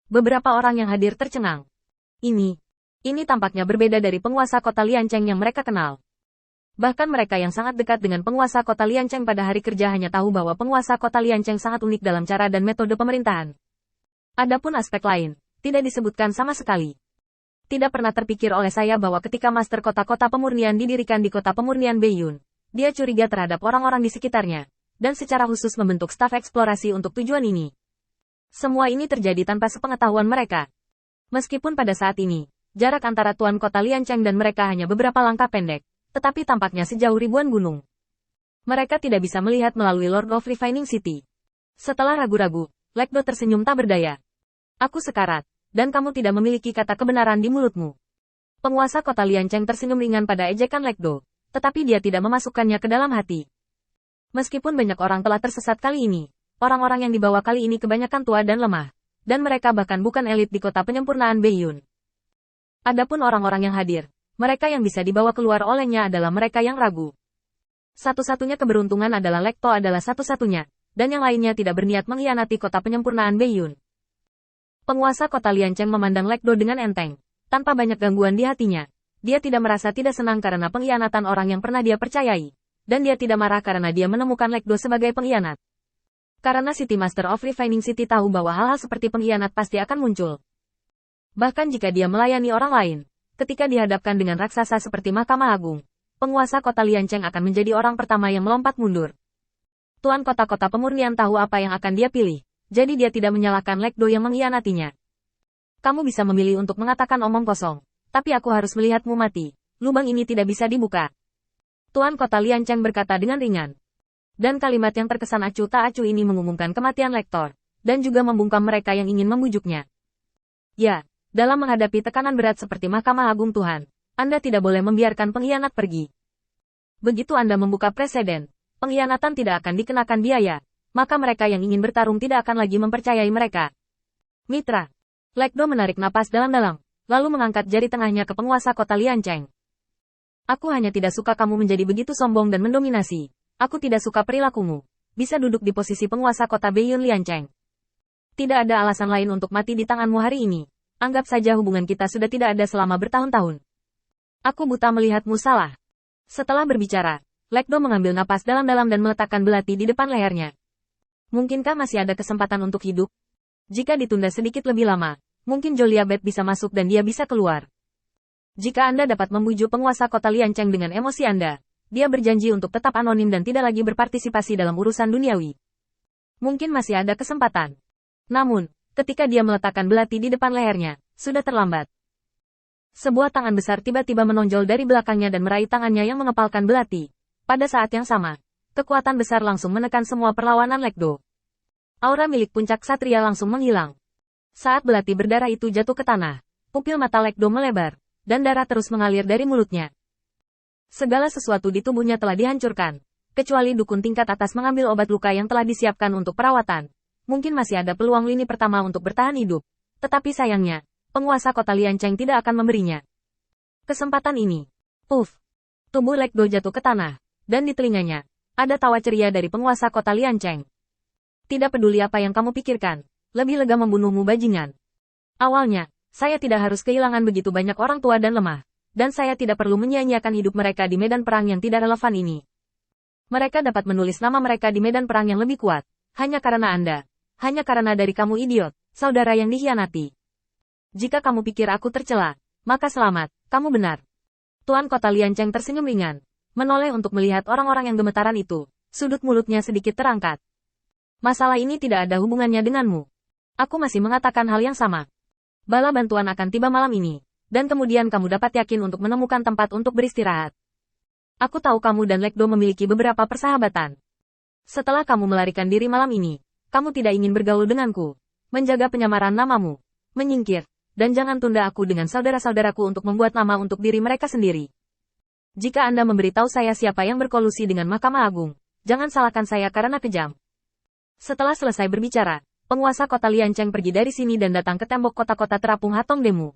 Beberapa orang yang hadir tercengang. Ini tampaknya berbeda dari penguasa kota Liancheng yang mereka kenal. Bahkan mereka yang sangat dekat dengan penguasa kota Liancheng pada hari kerja hanya tahu bahwa penguasa kota Liancheng sangat unik dalam cara dan metode pemerintahan. Adapun aspek lain, tidak disebutkan sama sekali. Tidak pernah terpikir oleh saya bahwa ketika Master Kota-Kota Pemurnian didirikan di kota pemurnian Beiyun, dia curiga terhadap orang-orang di sekitarnya, dan secara khusus membentuk staf eksplorasi untuk tujuan ini. Semua ini terjadi tanpa sepengetahuan mereka. Meskipun pada saat ini, jarak antara Tuan Kota Liancheng dan mereka hanya beberapa langkah pendek, tetapi tampaknya sejauh ribuan gunung. Mereka tidak bisa melihat melalui Lord of Refining City. Setelah ragu-ragu, Lekdo tersenyum tak berdaya. Aku sekarat, dan kamu tidak memiliki kata kebenaran di mulutmu. Penguasa kota Liancheng tersenyum ringan pada ejekan Lekdo, tetapi dia tidak memasukkannya ke dalam hati. Meskipun banyak orang telah tersesat kali ini, orang-orang yang dibawa kali ini kebanyakan tua dan lemah, dan mereka bahkan bukan elit di kota penyempurnaan Beiyun. Adapun orang-orang yang hadir, mereka yang bisa dibawa keluar olehnya adalah mereka yang ragu. Satu-satunya keberuntungan adalah Lekto adalah satu-satunya, dan yang lainnya tidak berniat mengkhianati kota penyempurnaan Beiyun. Penguasa kota Liancheng memandang Lekdo dengan enteng, tanpa banyak gangguan di hatinya. Dia tidak merasa tidak senang karena pengkhianatan orang yang pernah dia percayai, dan dia tidak marah karena dia menemukan Lekdo sebagai pengkhianat. Karena City Master of Refining City tahu bahwa hal-hal seperti pengkhianat pasti akan muncul. Bahkan jika dia melayani orang lain, ketika dihadapkan dengan raksasa seperti Mahkamah Agung, penguasa kota Liancheng akan menjadi orang pertama yang melompat mundur. Tuan kota-kota pemurnian tahu apa yang akan dia pilih. Jadi dia tidak menyalahkan Lekdo yang mengkhianatinya. Kamu bisa memilih untuk mengatakan omong kosong, tapi aku harus melihatmu mati. Lubang ini tidak bisa dibuka. Tuan kota Liancheng berkata dengan ringan. Dan kalimat yang terkesan acuh tak acuh ini mengumumkan kematian Lektor, dan juga membungkam mereka yang ingin membujuknya. Ya, dalam menghadapi tekanan berat seperti Mahkamah Agung Tuhan, Anda tidak boleh membiarkan pengkhianat pergi. Begitu Anda membuka preseden, pengkhianatan tidak akan dikenakan biaya. Maka mereka yang ingin bertarung tidak akan lagi mempercayai mereka. Mitra. Lekdo menarik napas dalam-dalam, lalu mengangkat jari tengahnya ke penguasa kota Liancheng. Aku hanya tidak suka kamu menjadi begitu sombong dan mendominasi. Aku tidak suka perilakumu. Bisa duduk di posisi penguasa kota Beiyun Liancheng. Tidak ada alasan lain untuk mati di tanganmu hari ini. Anggap saja hubungan kita sudah tidak ada selama bertahun-tahun. Aku buta melihatmu salah. Setelah berbicara, Lekdo mengambil napas dalam-dalam dan meletakkan belati di depan lehernya. Mungkinkah masih ada kesempatan untuk hidup? Jika ditunda sedikit lebih lama, mungkin Joliabet bisa masuk dan dia bisa keluar. Jika Anda dapat membujuk penguasa kota Liancheng dengan emosi Anda, dia berjanji untuk tetap anonim dan tidak lagi berpartisipasi dalam urusan duniawi. Mungkin masih ada kesempatan. Namun, ketika dia meletakkan belati di depan lehernya, sudah terlambat. Sebuah tangan besar tiba-tiba menonjol dari belakangnya dan meraih tangannya yang mengepalkan belati. Pada saat yang sama, kekuatan besar langsung menekan semua perlawanan Lekdo. Aura milik puncak satria langsung menghilang. Saat belati berdarah itu jatuh ke tanah, pupil mata Lekdo melebar, dan darah terus mengalir dari mulutnya. Segala sesuatu di tubuhnya telah dihancurkan, kecuali dukun tingkat atas mengambil obat luka yang telah disiapkan untuk perawatan. Mungkin masih ada peluang lini pertama untuk bertahan hidup. Tetapi sayangnya, penguasa kota Liancheng tidak akan memberinya kesempatan ini. Puff! Tubuh Lekdo jatuh ke tanah, dan di telinganya ada tawa ceria dari penguasa kota Liancheng. Tidak peduli apa yang kamu pikirkan, lebih lega membunuhmu bajingan. Awalnya, saya tidak harus kehilangan begitu banyak orang tua dan lemah, dan saya tidak perlu menyia-nyiakan hidup mereka di medan perang yang tidak relevan ini. Mereka dapat menulis nama mereka di medan perang yang lebih kuat, hanya karena Anda. Hanya karena dari kamu idiot, saudara yang dikhianati. Jika kamu pikir aku tercela, maka selamat, kamu benar. Tuan kota Liancheng tersenyum ringan. Menoleh untuk melihat orang-orang yang gemetaran itu, sudut mulutnya sedikit terangkat. Masalah ini tidak ada hubungannya denganmu. Aku masih mengatakan hal yang sama. Bala bantuan akan tiba malam ini, dan kemudian kamu dapat yakin untuk menemukan tempat untuk beristirahat. Aku tahu kamu dan Lekdo memiliki beberapa persahabatan. Setelah kamu melarikan diri malam ini, kamu tidak ingin bergaul denganku, menjaga penyamaran namamu, menyingkir, dan jangan tunda aku dengan saudara-saudaraku untuk membuat nama untuk diri mereka sendiri. Jika Anda memberitahu saya siapa yang berkolusi dengan Mahkamah Agung, jangan salahkan saya karena kejam. Setelah selesai berbicara, penguasa kota Liancheng pergi dari sini dan datang ke tembok kota-kota terapung Hatong Demu.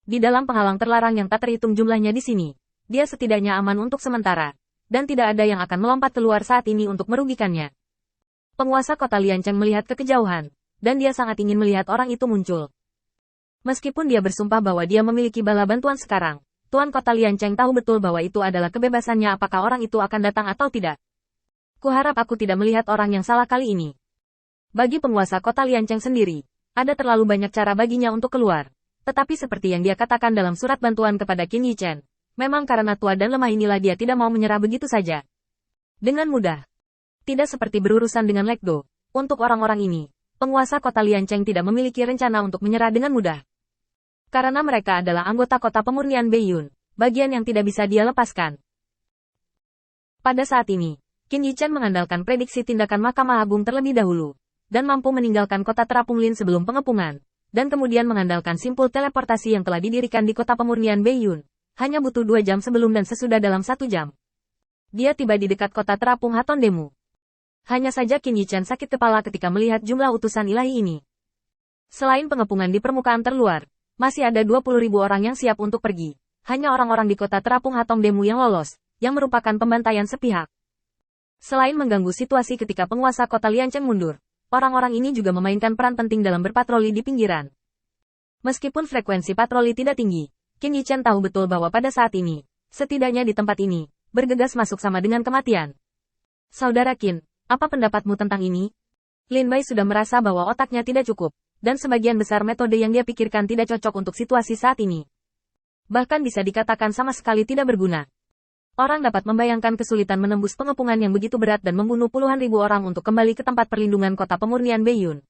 Di dalam penghalang terlarang yang tak terhitung jumlahnya di sini, dia setidaknya aman untuk sementara, dan tidak ada yang akan melompat keluar saat ini untuk merugikannya. Penguasa kota Liancheng melihat ke kejauhan, dan dia sangat ingin melihat orang itu muncul. Meskipun dia bersumpah bahwa dia memiliki bala bantuan sekarang, Tuan Kota Lian Cheng tahu betul bahwa itu adalah kebebasannya apakah orang itu akan datang atau tidak. Kuharap aku tidak melihat orang yang salah kali ini. Bagi penguasa Kota Lian Cheng sendiri, ada terlalu banyak cara baginya untuk keluar. Tetapi seperti yang dia katakan dalam surat bantuan kepada Qin Yichen, memang karena tua dan lemah inilah dia tidak mau menyerah begitu saja. Dengan mudah. Tidak seperti berurusan dengan Lekdo. Untuk orang-orang ini, penguasa Kota Lian Cheng tidak memiliki rencana untuk menyerah dengan mudah. Karena mereka adalah anggota Kota Pemurnian Beiyun, bagian yang tidak bisa dia lepaskan. Pada saat ini, Qin Yichen mengandalkan prediksi tindakan Mahkamah Agung terlebih dahulu, dan mampu meninggalkan kota terapung Lin sebelum pengepungan, dan kemudian mengandalkan simpul teleportasi yang telah didirikan di Kota Pemurnian Beiyun, hanya butuh 2 jam sebelum dan sesudah dalam 1 jam. Dia tiba di dekat kota terapung Haton Demu. Hanya saja Qin Yichen sakit kepala ketika melihat jumlah utusan ilahi ini. Selain pengepungan di permukaan terluar, masih ada 20.000 orang yang siap untuk pergi. Hanya orang-orang di kota terapung Haton Demu yang lolos, yang merupakan pembantaian sepihak. Selain mengganggu situasi ketika penguasa kota Lian Cheng mundur, orang-orang ini juga memainkan peran penting dalam berpatroli di pinggiran. Meskipun frekuensi patroli tidak tinggi, Qin Yichen tahu betul bahwa pada saat ini, setidaknya di tempat ini, bergegas masuk sama dengan kematian. Saudara Qin, apa pendapatmu tentang ini? Lin Bai sudah merasa bahwa otaknya tidak cukup, dan sebagian besar metode yang dia pikirkan tidak cocok untuk situasi saat ini. Bahkan bisa dikatakan sama sekali tidak berguna. Orang dapat membayangkan kesulitan menembus pengepungan yang begitu berat dan membunuh puluhan ribu orang untuk kembali ke tempat perlindungan Kota Pemurnian Beiyun.